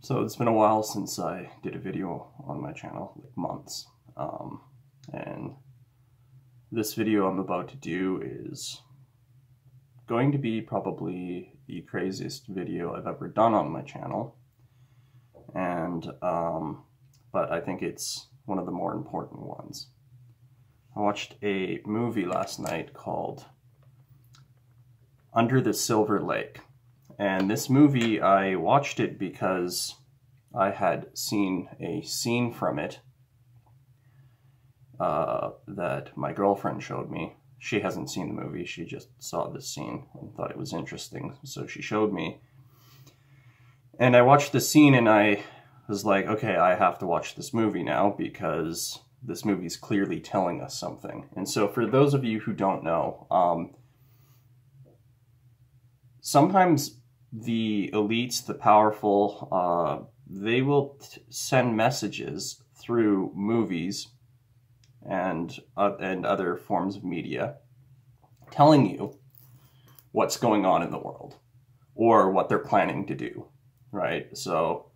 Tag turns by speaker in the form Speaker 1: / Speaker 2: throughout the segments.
Speaker 1: So it's been a while since I did a video on my channel, like months. And this video I'm about to do is going to be probably the craziest video I've ever done on my channel. And, but I think it's one of the more important ones. I watched a movie last night called Under the Silver Lake. And this movie, I watched it because I had seen a scene from it that my girlfriend showed me. She hasn't seen the movie, she just saw this scene and thought it was interesting, so she showed me. And I watched the scene and I was like, okay, I have to watch this movie now because this movie's clearly telling us something. And so for those of you who don't know, sometimes the elites, the powerful, they will send messages through movies and other forms of media telling you what's going on in the world or what they're planning to do, right? So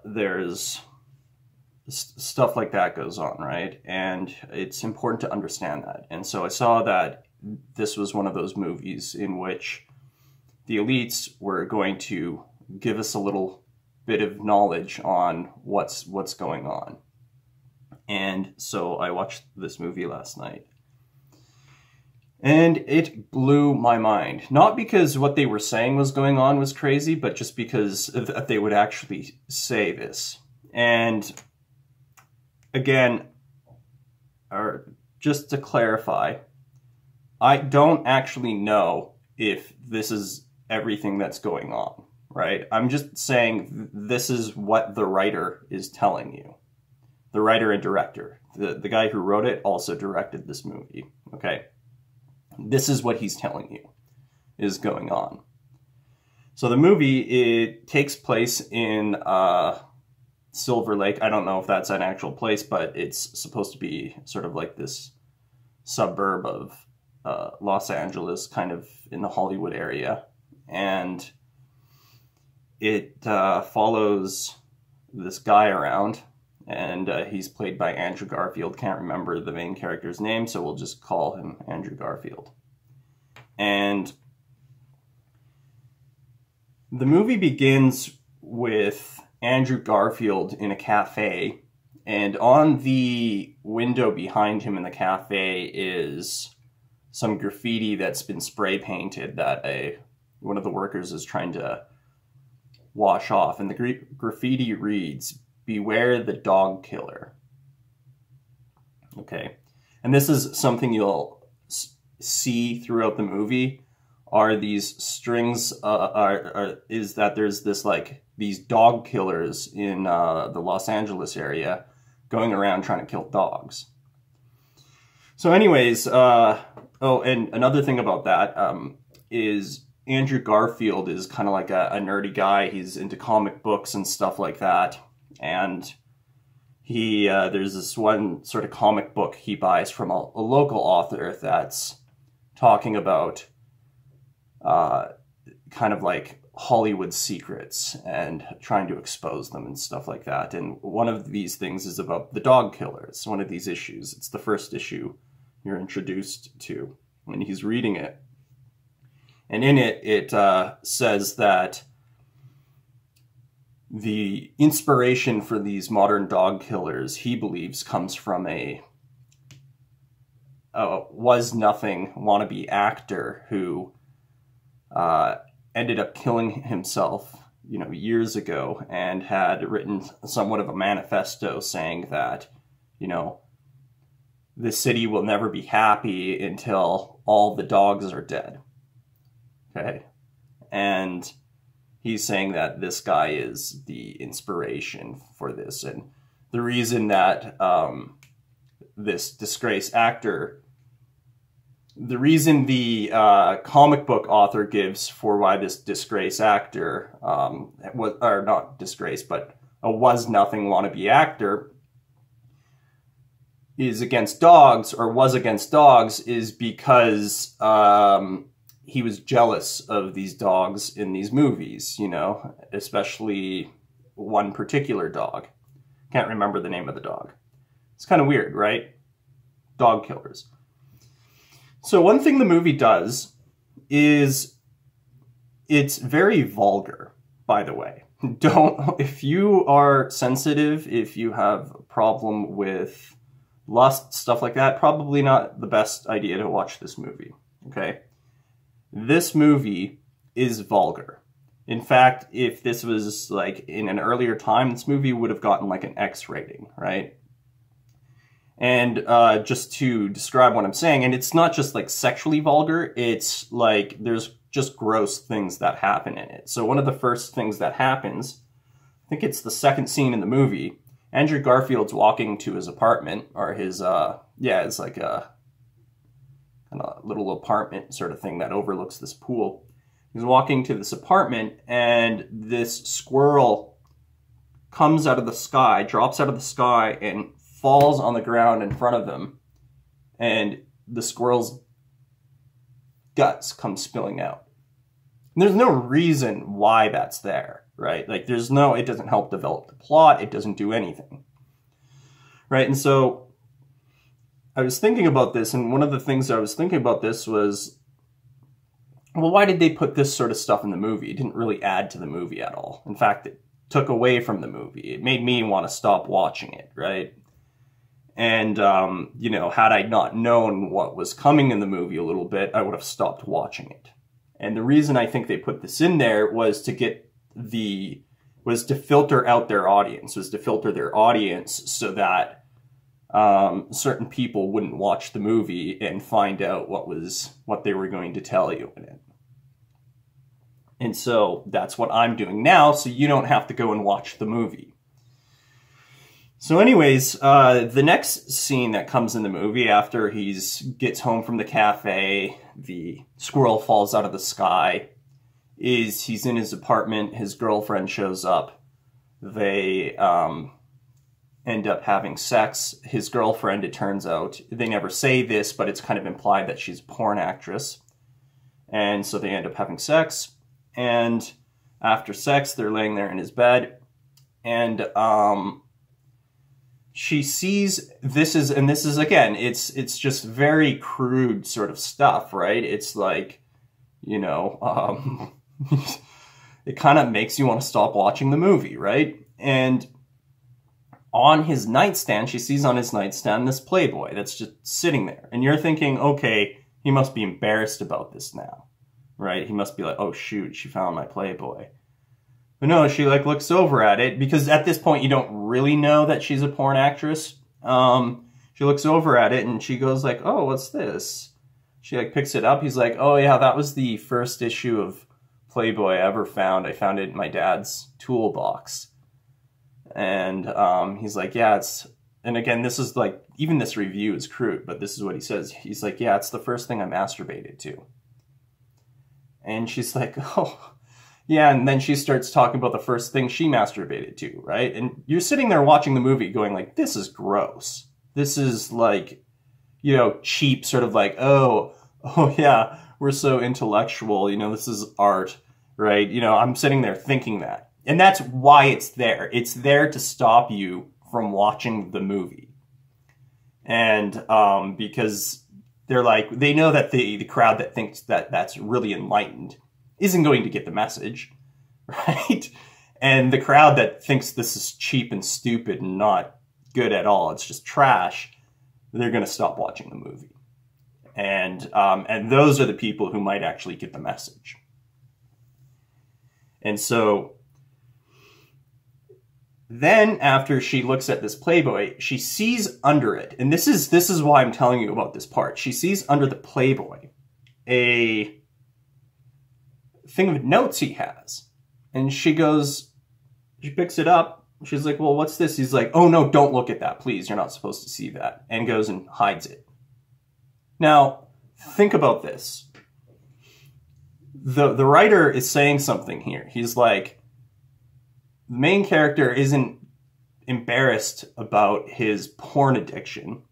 Speaker 1: there's stuff like that goes on, right? And it's important to understand that. And so I saw that this was one of those movies in which the elites were going to give us a little bit of knowledge on what's going on. And so I watched this movie last night. And it blew my mind. Not because what they were saying was going on was crazy, but just because they would actually say this. And again, just to clarify, I don't actually know if this is everything that's going on, right? I'm just saying this is what the writer is telling you. The writer and director. The guy who wrote it also directed this movie, okay? This is what he's telling you is going on. So the movie, it takes place in Silver Lake. I don't know if that's an actual place, but it's supposed to be sort of like this suburb of Los Angeles, kind of in the Hollywood area. And it follows this guy around, and he's played by Andrew Garfield. Can't remember the main character's name, so we'll just call him Andrew Garfield. And the movie begins with Andrew Garfield in a cafe, and on the window behind him in the cafe is some graffiti that's been spray painted that one of the workers is trying to wash off. And the graffiti reads, "Beware the dog killer." Okay. And this is something you'll see throughout the movie, are these strings, is that there's this, like, these dog killers in the Los Angeles area going around trying to kill dogs. So anyways, oh, and another thing about that is Andrew Garfield is kind of like a nerdy guy. He's into comic books and stuff like that. And he there's this one sort of comic book he buys from a local author that's talking about kind of like Hollywood secrets and trying to expose them and stuff like that. And one of these things is about the dog killer. It's one of these issues. It's the first issue you're introduced to. And he's reading it. And in it, it says that the inspiration for these modern dog killers, he believes, comes from a was-nothing wannabe actor who ended up killing himself, you know, years ago, and had written somewhat of a manifesto saying that, you know, the city will never be happy until all the dogs are dead. Okay? And he's saying that this guy is the inspiration for this. And the reason that this disgraced actor, the reason the comic book author gives for why this disgraced actor, or not disgraced, but a was-nothing wannabe actor is against dogs, or was against dogs, is because he was jealous of these dogs in these movies, you know, especially one particular dog. Can't remember the name of the dog. It's kind of weird, right? Dog killers. So one thing the movie does is it's very vulgar, by the way. If you are sensitive, if you have a problem with lust, stuff like that, probably not the best idea to watch this movie, okay? This movie is vulgar. In fact, if this was like in an earlier time, this movie would have gotten like an X rating, right? And just to describe what I'm saying, and it's not just like sexually vulgar, it's like there's just gross things that happen in it. So one of the first things that happens, I think it's the second scene in the movie, Andrew Garfield's walking to his apartment, or his, it's like a kind of little apartment sort of thing that overlooks this pool. He's walking to this apartment, and this squirrel comes out of the sky, drops out of the sky, and falls on the ground in front of him, and the squirrel's guts come spilling out. And there's no reason why that's there, right? Like, it doesn't help develop the plot, it doesn't do anything, right? And so I was thinking about this, and one of the things I was thinking about this was, well, why did they put this sort of stuff in the movie? It didn't really add to the movie at all. In fact, it took away from the movie. It made me want to stop watching it, right? And, you know, had I not known what was coming in the movie a little bit, I would have stopped watching it. And the reason I think they put this in there was to filter out their audience, was to filter their audience so that certain people wouldn't watch the movie and find out what they were going to tell you in it. And so that's what I'm doing now, so you don't have to go and watch the movie. So anyways, the next scene that comes in the movie after he gets home from the cafe, the squirrel falls out of the sky, is he's in his apartment, his girlfriend shows up, they end up having sex. His girlfriend, it turns out, they never say this, but it's kind of implied that she's a porn actress. And so they end up having sex, and after sex, they're laying there in his bed, and she sees this is again, it's just very crude sort of stuff, right? It's like, you know, it kind of makes you want to stop watching the movie, right? And on his nightstand, she sees on his nightstand this Playboy that's just sitting there. And you're thinking, okay, he must be embarrassed about this now, right? He must be like, oh shoot, she found my Playboy. But no, she like looks over at it, because at this point you don't really know that she's a porn actress. She looks over at it and she goes like, oh, what's this? She like picks it up. He's like, oh yeah, that was the first issue of Playboy I ever found. I found it in my dad's toolbox. And he's like, yeah, and again, this is like, even this review is crude, but this is what he says. He's like, yeah, it's the first thing I masturbated to. And she's like, oh, yeah, and then she starts talking about the first thing she masturbated to, right? And you're sitting there watching the movie going like, this is gross. This is like, you know, cheap, sort of like, oh yeah, we're so intellectual, you know, this is art, right? You know, I'm sitting there thinking that. And that's why it's there. It's there to stop you from watching the movie. And because they're like, they know that the crowd that thinks that that's really enlightened isn't going to get the message, right? And the crowd that thinks this is cheap and stupid and not good at all, it's just trash, they're going to stop watching the movie. And those are the people who might actually get the message. And so then after she looks at this Playboy, she sees under it, and this is why I'm telling you about this part. She sees under the Playboy a thing of notes he has. And she picks it up. She's like, well, what's this? He's like, oh no, don't look at that, please. You're not supposed to see that. And goes and hides it. Now, think about this. The writer is saying something here. He's like, the main character isn't embarrassed about his porn addiction,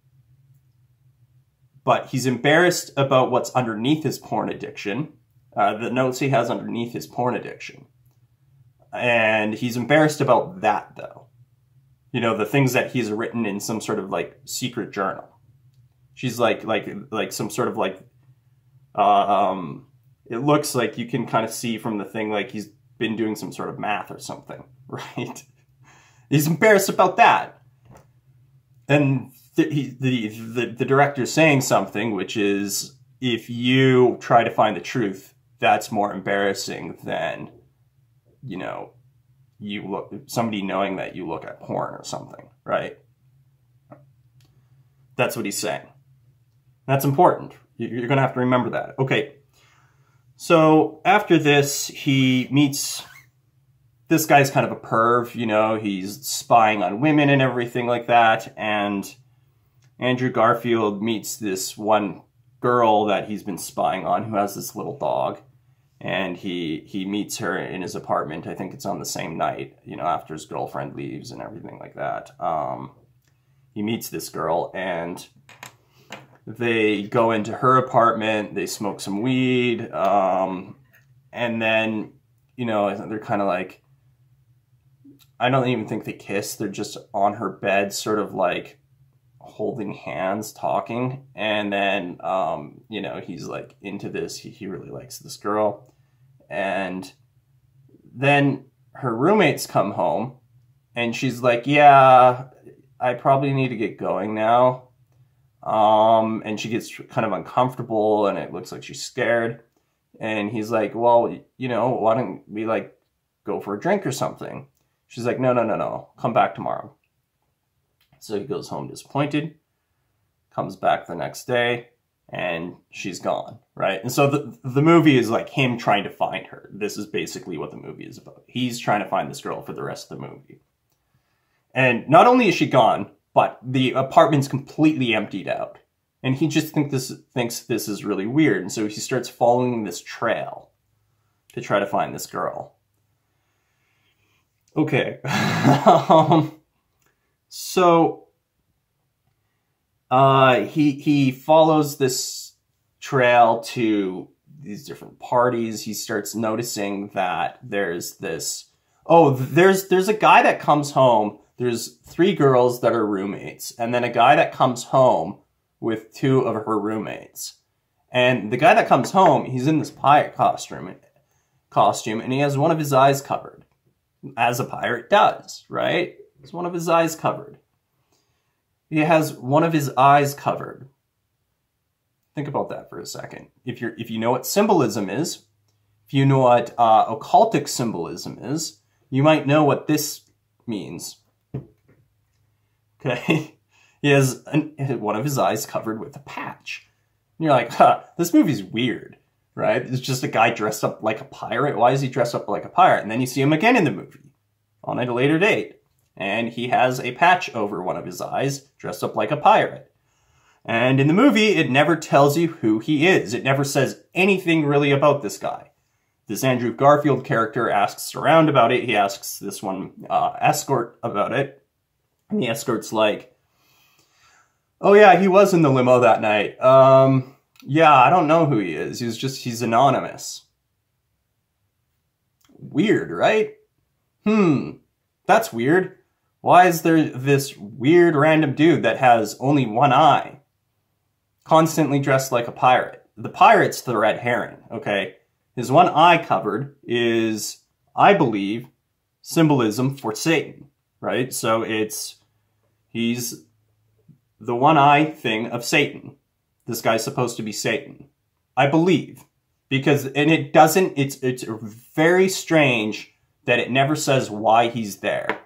Speaker 1: but he's embarrassed about what's underneath his porn addiction, The notes he has underneath his porn addiction. And he's embarrassed about that, though. You know, the things that he's written in some sort of, like, secret journal. She's like some sort of, like, it looks like you can kind of see from the thing, like, he's been doing some sort of math or something, right? He's embarrassed about that. And the director's saying something, which is, if you try to find the truth, that's more embarrassing than, you know, somebody knowing that you look at porn or something, right? That's what he's saying. That's important. You're going to have to remember that. Okay. So after this, he meets, this guy's kind of a perv, you know, he's spying on women and everything like that. And Andrew Garfield meets this one girl that he's been spying on who has this little dog. And he meets her in his apartment. I think it's on the same night, you know, after his girlfriend leaves and everything like that. He meets this girl and they go into her apartment. They smoke some weed. And then, you know, they're kind of like, I don't even think they kiss. They're just on her bed, sort of like holding hands, talking. And then, you know, he's like into this. He really likes this girl. And then her roommates come home and she's like, yeah, I probably need to get going now. And she gets kind of uncomfortable and it looks like she's scared. And he's like, well, you know, why don't we like go for a drink or something? She's like, no, come back tomorrow. So he goes home disappointed, comes back the next day, and she's gone, right? And so the movie is like him trying to find her. This is basically what the movie is about. He's trying to find this girl for the rest of the movie. And not only is she gone, but the apartment's completely emptied out. And he just thinks this is really weird. And so he starts following this trail to try to find this girl. Okay. So he follows this trail to these different parties. He starts noticing that there's this, there's a guy that comes home. There's 3 girls that are roommates, and then a guy that comes home with 2 of her roommates. And the guy that comes home, he's in this pirate costume, and he has one of his eyes covered, as a pirate does, right? It's one of his eyes covered. He has one of his eyes covered. Think about that for a second. If you know what symbolism is, if you know what occultic symbolism is, you might know what this means. Okay? He has one of his eyes covered with a patch. And you're like, this movie's weird, right? It's just a guy dressed up like a pirate. Why is he dressed up like a pirate? And then you see him again in the movie on a later date. And he has a patch over one of his eyes, dressed up like a pirate. And in the movie, it never tells you who he is. It never says anything really about this guy. This Andrew Garfield character asks around about it. He asks this one escort about it. And the escort's like, oh yeah, he was in the limo that night. Yeah, I don't know who he is. He's anonymous. Weird, right? That's weird. Why is there this weird random dude that has only one eye, constantly dressed like a pirate? The pirate's the red herring, okay? His one eye covered is, I believe, symbolism for Satan, right? So he's the one eye thing of Satan. This guy's supposed to be Satan, I believe, because, and it doesn't, it's very strange that it never says why he's there.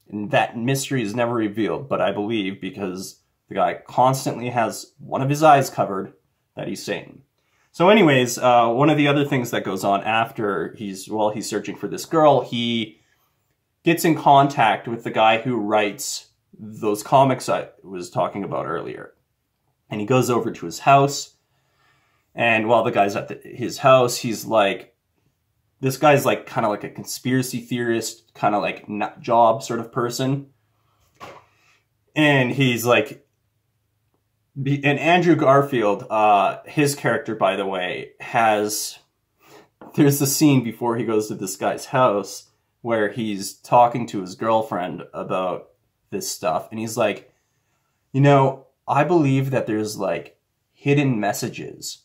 Speaker 1: And that mystery is never revealed, but I believe because the guy constantly has one of his eyes covered that he's Satan. So anyways, one of the other things that goes on after he's searching for this girl, he gets in contact with the guy who writes those comics I was talking about earlier. And he goes over to his house, and while the guy's at his house, he's like, this guy's like kind of like a conspiracy theorist, kind of like nut job sort of person. And he's like, And Andrew Garfield, his character, by the way, there's a scene before he goes to this guy's house where he's talking to his girlfriend about this stuff. And he's like, you know, I believe that there's like hidden messages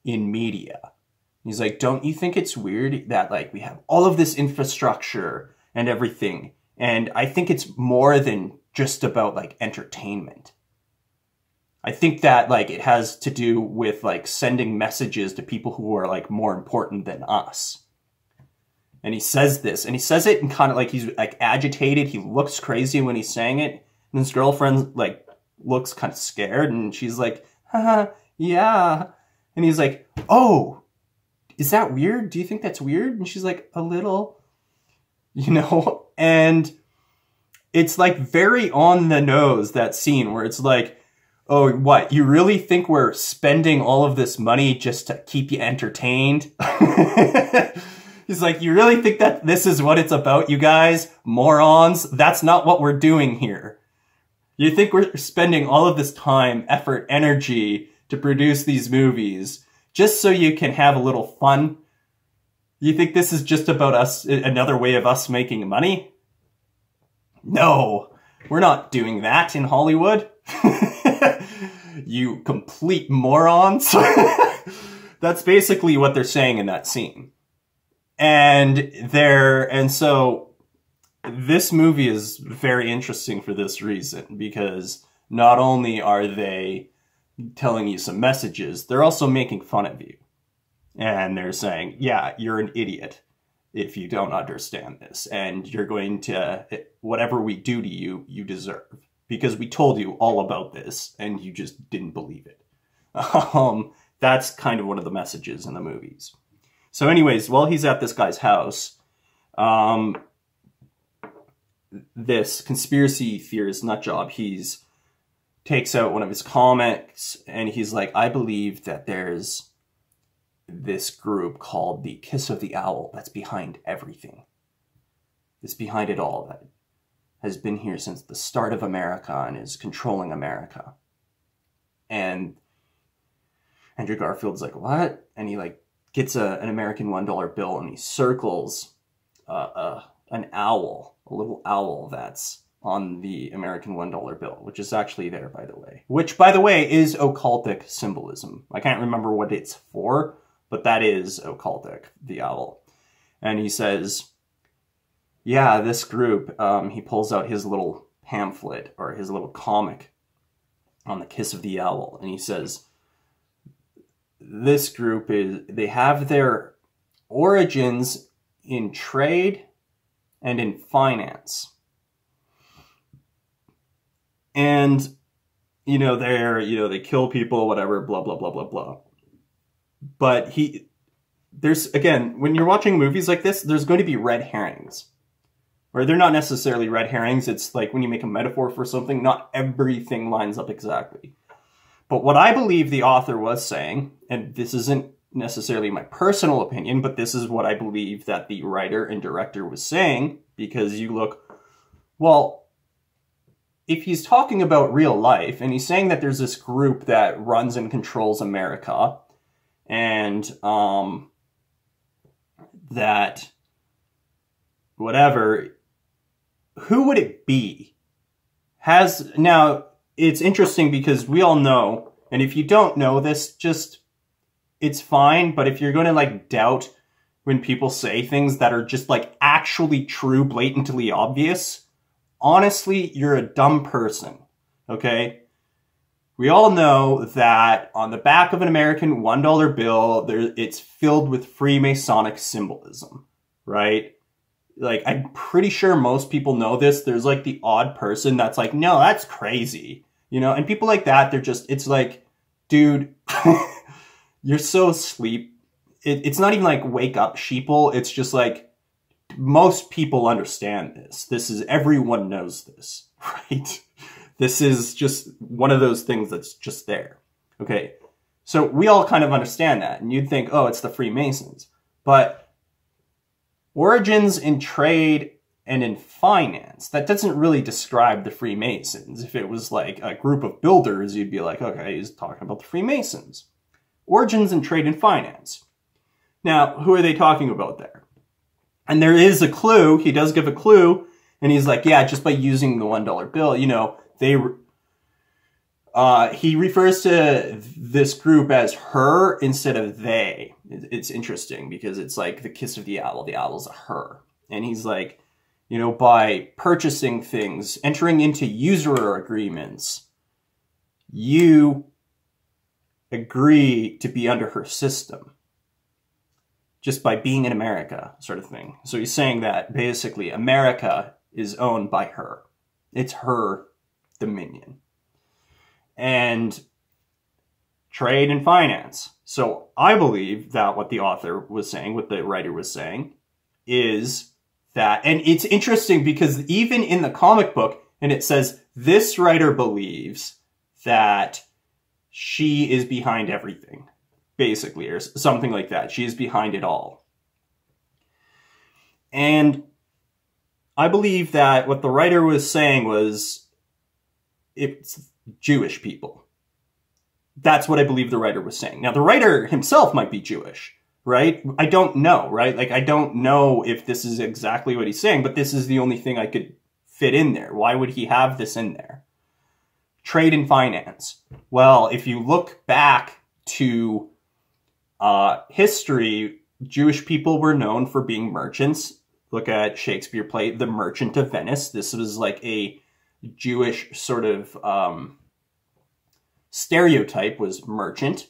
Speaker 1: in media. He's like, don't you think it's weird that like we have all of this infrastructure and everything? And I think it's more than just about like entertainment. I think that like it has to do with like sending messages to people who are like more important than us. And he says this, and he says it and kind of like he's like agitated. He looks crazy when he's saying it. And his girlfriend like looks kind of scared, and she's like, haha, yeah. And he's like, oh, is that weird? Do you think that's weird? And she's like, a little, you know? And it's like very on the nose, that scene where it's like, oh, what? You really think we're spending all of this money just to keep you entertained? He's like, you really think that this is what it's about, you guys? Morons? That's not what we're doing here. You think we're spending all of this time, effort, energy to produce these movies just so you can have a little fun? You think this is just about us, another way of us making money? No, we're not doing that in Hollywood. You complete morons. That's basically what they're saying in that scene. And so this movie is very interesting for this reason, because not only are they telling you some messages, they're also making fun of you. And they're saying, yeah, you're an idiot if you don't understand this. And you're going to, whatever we do to you, you deserve. Because we told you all about this, and you just didn't believe it. That's kind of one of the messages in the movies. So anyways, while he's at this guy's house, this conspiracy theorist nutjob, takes out one of his comics, and he's like, I believe that there's this group called the Kiss of the Owl that's behind everything. It's behind it all, that has been here since the start of America and is controlling America. And Andrew Garfield's like, what? And he like gets an American $1 bill, and he circles an owl, a little owl that's on the American $1 bill, which is actually there, by the way. Which, by the way, is occultic symbolism. I can't remember what it's for, but that is occultic, the owl. And he says, yeah, this group, he pulls out his little pamphlet or his little comic on the Kiss of the Owl, and he says, this group they have their origins in trade and in finance. And, they kill people, whatever, blah, blah, blah, blah, blah. But again, when you're watching movies like this, there's going to be red herrings. Or they're not necessarily red herrings. It's like when you make a metaphor for something, not everything lines up exactly. But what I believe the author was saying, and this isn't necessarily my personal opinion, but this is what I believe that the writer and director was saying, because you look, well, if he's talking about real life, and he's saying that there's this group that runs and controls America, and that whatever, who would it be? Now, it's interesting because we all know, and if you don't know this, it's fine, but if you're going to like doubt when people say things that are just like actually true, blatantly obvious, honestly, you're a dumb person, okay? We all know that on the back of an American $1 bill, it's filled with Freemasonic symbolism, right? Like, I'm pretty sure most people know this. There's like the odd person that's like, no, that's crazy, and people like that, it's like, dude, you're so asleep. It's not even like wake up sheeple. It's just like, most people understand this. Everyone knows this, right? This is just one of those things that's just there. Okay. So we all kind of understand that. And you'd think, oh, it's the Freemasons. But origins in trade and in finance. That doesn't really describe the Freemasons. If it was like a group of builders, you'd be like, okay, he's talking about the Freemasons. Origins in trade and finance. Now, who are they talking about there? And there is a clue. He does give a clue. And he's like, yeah, just by using the $1 bill, you know, he refers to this group as her instead of they. It's interesting because it's like the kiss of the owl's a her. And he's like, you know, by purchasing things, entering into usurer agreements, you agree to be under her system. Just by being in America, sort of thing. So he's saying that basically America is owned by her. It's her dominion. And trade and finance. So I believe that what the author was saying, what the writer was saying, is that, and it's interesting because even in the comic book, and it says, this writer believes that she is behind everything, basically, or something like that. She is behind it all. And I believe that what the writer was saying was, it's Jewish people. That's what I believe the writer was saying. Now, the writer himself might be Jewish, right? I don't know, right? Like, I don't know if this is exactly what he's saying, but this is the only thing I could fit in there. Why would he have this in there? Trade and finance. Well, if you look back to history, Jewish people were known for being merchants. Look at Shakespeare play The Merchant of Venice. This was like a Jewish sort of stereotype, was merchant.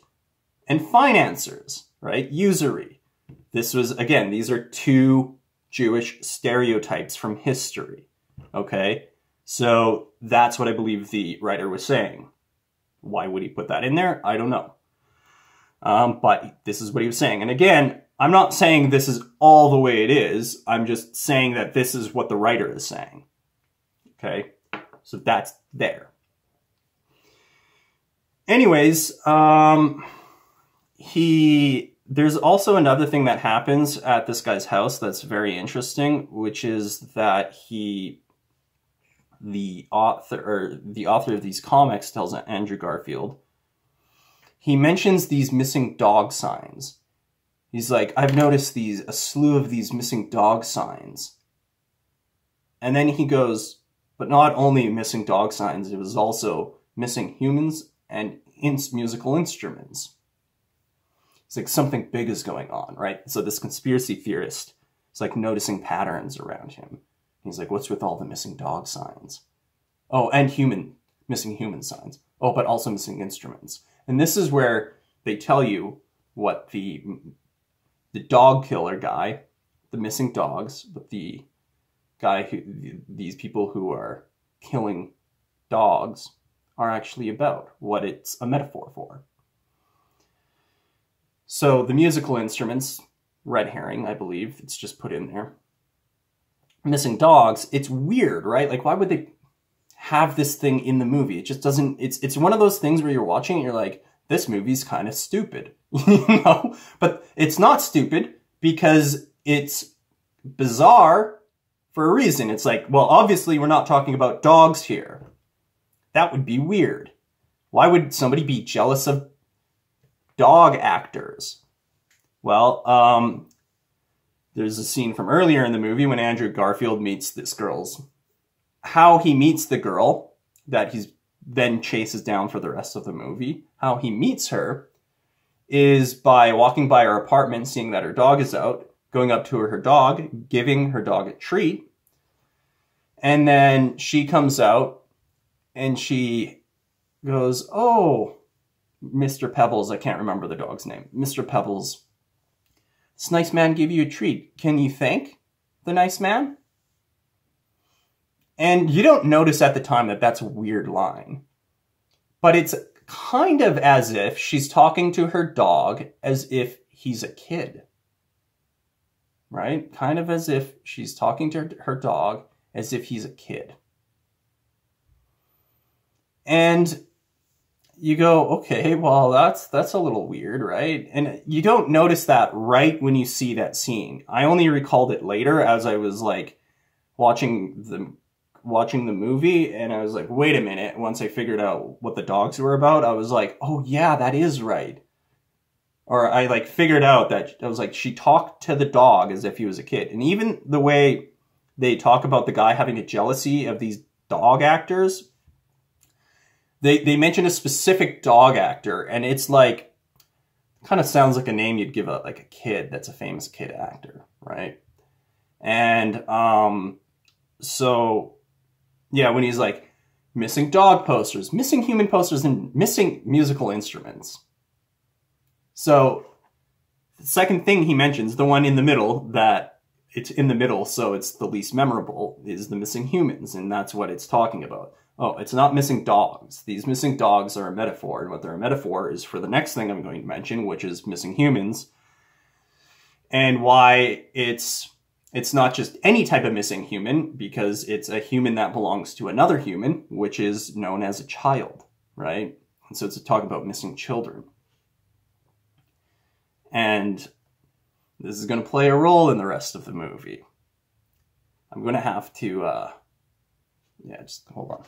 Speaker 1: And financiers, right? Usury. This was, again, these are two Jewish stereotypes from history. Okay? So that's what I believe the writer was saying. Why would he put that in there? I don't know. But this is what he was saying. And again, I'm not saying this is all the way it is. I'm just saying that this is what the writer is saying. Okay? So that's there. Anyways, there's also another thing that happens at this guy's house that's very interesting, which is that the author of these comics tells Andrew Garfield, he mentions these missing dog signs. He's like, I've noticed a slew of these missing dog signs. And then he goes, but not only missing dog signs, it was also missing humans and musical instruments. It's like something big is going on, right? So this conspiracy theorist is like noticing patterns around him. He's like, what's with all the missing dog signs? Oh, and missing human signs. Oh, but also missing instruments. And this is where they tell you what the dog killer guy, the missing dogs, but the guy these people who are killing dogs are actually about, what it's a metaphor for. So the musical instruments, red herring, I believe, it's just put in there. Missing dogs, it's weird, right? Like, why would they have this thing in the movie? It just doesn't, it's one of those things where you're watching and you're like, this movie's kind of stupid, you know? But it's not stupid because it's bizarre for a reason. It's like, well, obviously we're not talking about dogs here. That would be weird. Why would somebody be jealous of dog actors? Well, there's a scene from earlier in the movie when Andrew Garfield meets this girl's. How he meets the girl that he's then chases down for the rest of the movie, how he meets her is by walking by her apartment, seeing that her dog is out, going up to her dog, giving her dog a treat, and then she comes out and she goes, oh, Mr. Pebbles, I can't remember the dog's name, Mr. Pebbles, this nice man gave you a treat. Can you thank the nice man? And you don't notice at the time that that's a weird line. But it's kind of as if she's talking to her dog as if he's a kid. Right? Kind of as if she's talking to her dog as if he's a kid. And you go, okay, well, that's a little weird, right? And you don't notice that right when you see that scene. I only recalled it later as I was like watching the movie, and I was like, wait a minute. Once I figured out what the dogs were about, I was like, oh yeah, that is right. Or I like figured out that I was like, she talked to the dog as if he was a kid. And even the way they talk about the guy having a jealousy of these dog actors, they mention a specific dog actor, and it's like, kind of sounds like a name you'd give like a kid that's a famous kid actor, right? And so yeah, when he's like, missing dog posters, missing human posters, and missing musical instruments. So the second thing he mentions, the one in the middle, that it's in the middle, so it's the least memorable, is the missing humans, and that's what it's talking about. Oh, it's not missing dogs. These missing dogs are a metaphor, and what they're a metaphor is for the next thing I'm going to mention, which is missing humans, and why it's not just any type of missing human, because it's a human that belongs to another human, which is known as a child, right? And so it's a talk about missing children. And this is going to play a role in the rest of the movie. I'm going to have to, yeah, just hold on.